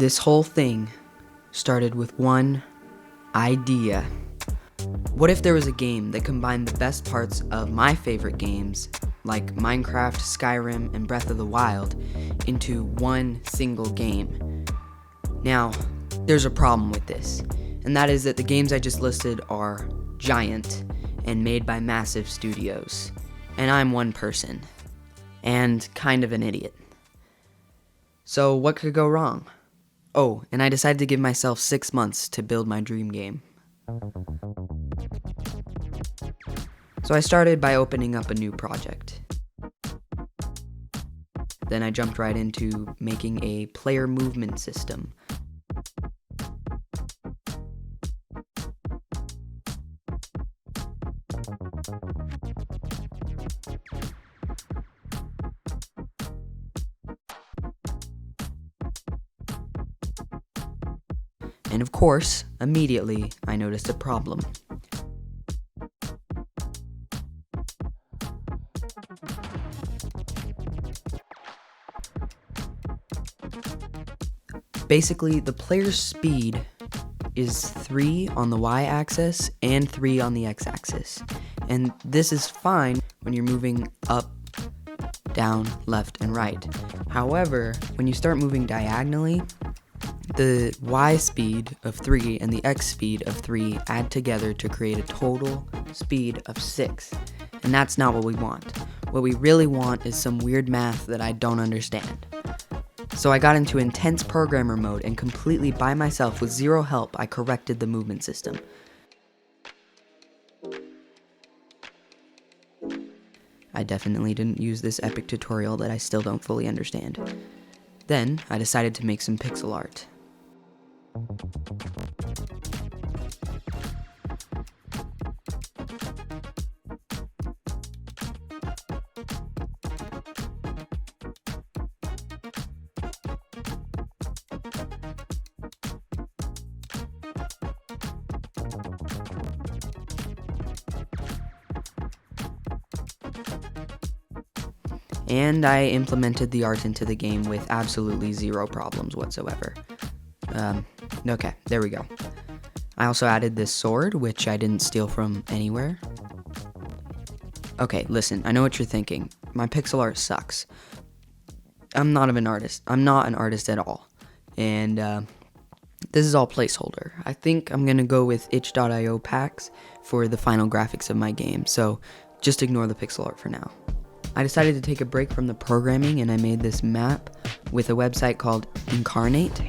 This whole thing started with one idea. What if there was a game that combined the best parts of my favorite games, like Minecraft, Skyrim, and Breath of the Wild, into one single game? Now, there's a problem with this, and that is that the games I just listed are giant and made by massive studios, and I'm one person, and kind of an idiot. So what could go wrong? Oh, and I decided to give myself 6 months to build my dream game. So I started by opening up a new project. Then I jumped right into making a player movement system. And of course, immediately I noticed a problem. Basically, the player's speed is 3 on the y-axis and 3 on the x-axis. And this is fine when you're moving up, down, left, and right. However, when you start moving diagonally, the y speed of 3 and the x speed of 3 add together to create a total speed of 6. And that's not what we want. What we really want is some weird math that I don't understand. So I got into intense programmer mode and completely by myself with zero help I corrected the movement system. I definitely didn't use this epic tutorial that I still don't fully understand. Then I decided to make some pixel art. And I implemented the art into the game with absolutely zero problems whatsoever. Okay, there we go. I also added this sword, which I didn't steal from anywhere. Okay, listen, I know what you're thinking. My pixel art sucks. I'm not an artist at all. And this is all placeholder. I think I'm gonna go with itch.io packs for the final graphics of my game, so just ignore the pixel art for now. I decided to take a break from the programming and I made this map with a website called Incarnate.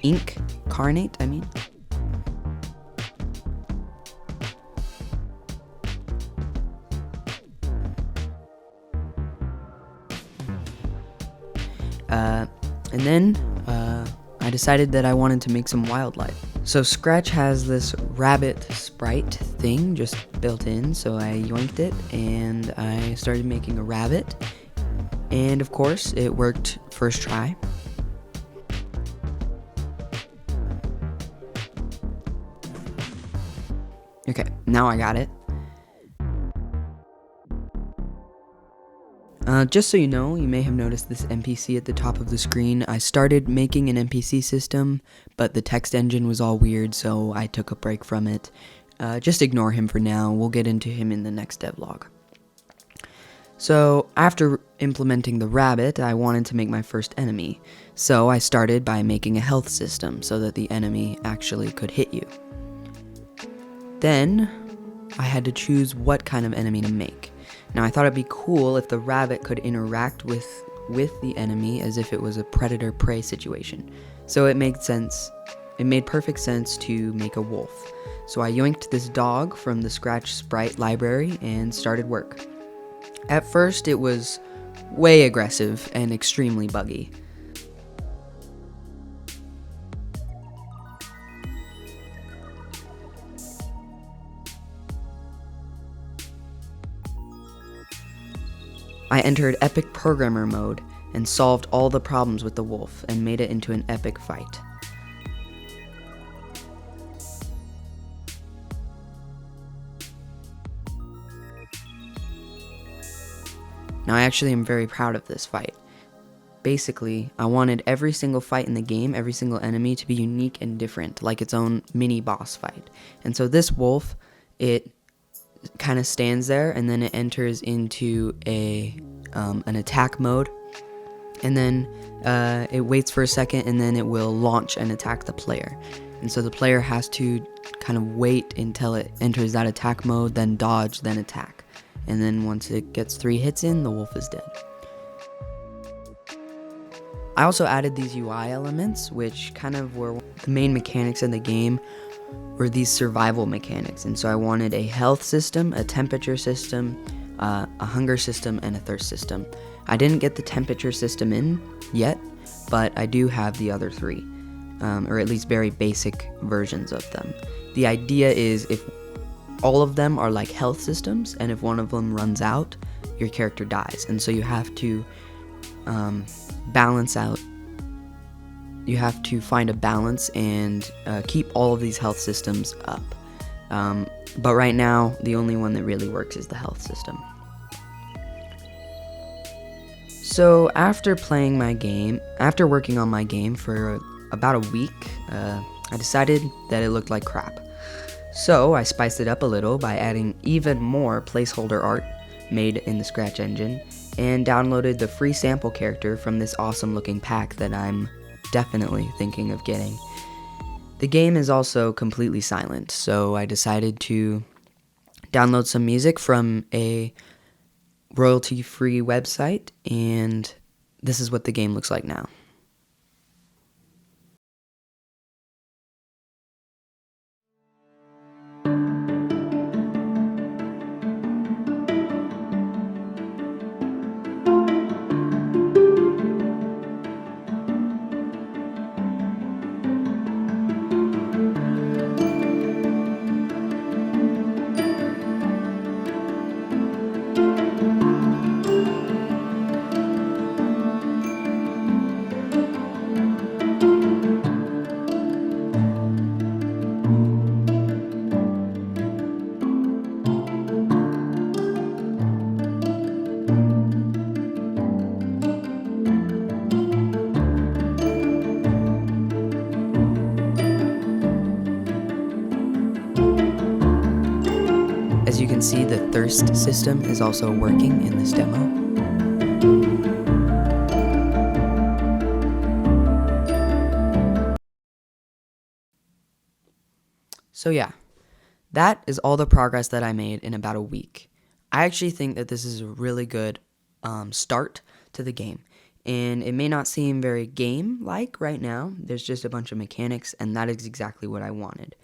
I mean. And then I decided that I wanted to make some wildlife. So Scratch has this rabbit sprite thing just built in, so I yoinked it and I started making a rabbit. And of course, it worked first try. Okay, now I got it. Just so you know, you may have noticed this NPC at the top of the screen. I started making an NPC system, but the text engine was all weird, so I took a break from it. Just ignore him for now. We'll get into him in the next devlog. So, after implementing the rabbit, I wanted to make my first enemy. So I started by making a health system so that the enemy actually could hit you. Then, I had to choose what kind of enemy to make. Now I thought it'd be cool if the rabbit could interact with the enemy as if it was a predator-prey situation. So it made perfect sense to make a wolf. So I yoinked this dog from the Scratch Sprite library and started work. At first it was way aggressive and extremely buggy. I entered epic programmer mode and solved all the problems with the wolf and made it into an epic fight. Now I actually am very proud of this fight. basically, I wanted every single fight in the game, every single enemy to be unique and different, like its own mini boss fight. And so this wolf, it kind of stands there, and then it enters into an attack mode, and then it waits for a second, and then it will launch and attack the player. And so the player has to kind of wait until it enters that attack mode, then dodge, then attack. And then once it gets 3 hits in, the wolf is dead. I also added these UI elements, which kind of were the main mechanics in the game, were these survival mechanics. And so I wanted a health system, a temperature system, a hunger system, and a thirst system. I didn't get the temperature system in yet, but I do have the other 3, or at least very basic versions of them. The idea is if all of them are like health systems, and if one of them runs out, your character dies. And so you have to balance out. You have to find a balance and keep all of these health systems up. But right now, the only one that really works is the health system. So after playing my game, after working on my game for about a week, I decided that it looked like crap. So I spiced it up a little by adding even more placeholder art made in the Scratch engine, and downloaded the free sample character from this awesome looking pack that I'm definitely thinking of getting. The game is also completely silent, so I decided to download some music from a royalty-free website, and this is what the game looks like now. As you can see, the thirst system is also working in this demo. So yeah, that is all the progress that I made in about a week. I actually think that this is a really good start to the game. And it may not seem very game-like right now. There's just a bunch of mechanics, and that is exactly what I wanted.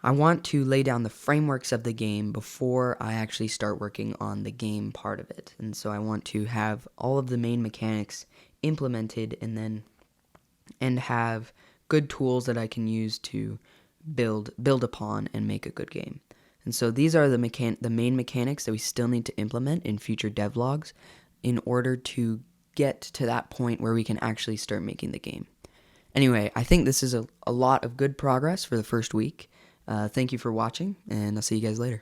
I want to lay down the frameworks of the game before I actually start working on the game part of it. And so I want to have all of the main mechanics implemented and have good tools that I can use to build upon and make a good game. And so these are the main mechanics that we still need to implement in future devlogs in order to get to that point where we can actually start making the game. Anyway, I think this is a lot of good progress for the first week. Thank you for watching, and I'll see you guys later.